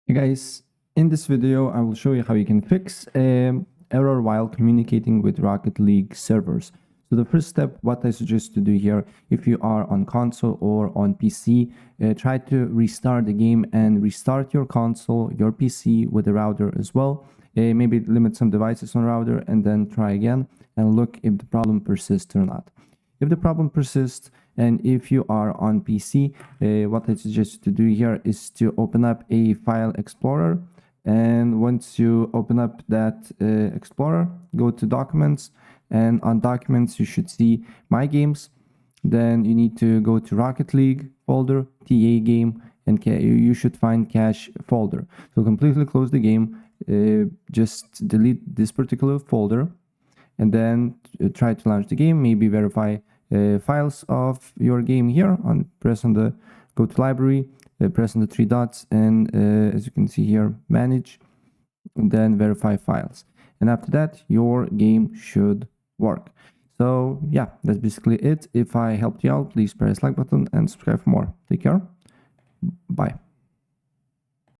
Hey guys, in this video I will show you how you can fix error while communicating with Rocket League servers. So the first step, what I suggest to do here, if you are on console or on PC, try to restart the game and restart your console, your PC with the router as well. Maybe limit some devices on router and then try again and look if the problem persists or not. If the problem persists and if you are on PC, what I suggest to do here is to open up a file explorer. And once you open up that explorer, go to documents, and on documents you should see my games. Then you need to go to Rocket League folder, TA game, and you should find cache folder. So completely close the game, just delete this particular folder, and then try to launch the game. Maybe verify files of your game here. Press on the go to library, press on the three dots, and as you can see here, manage, and then verify files. And after that, your game should work. So yeah, that's basically it. If I helped you out, please press like button and subscribe for more. Take care. Bye.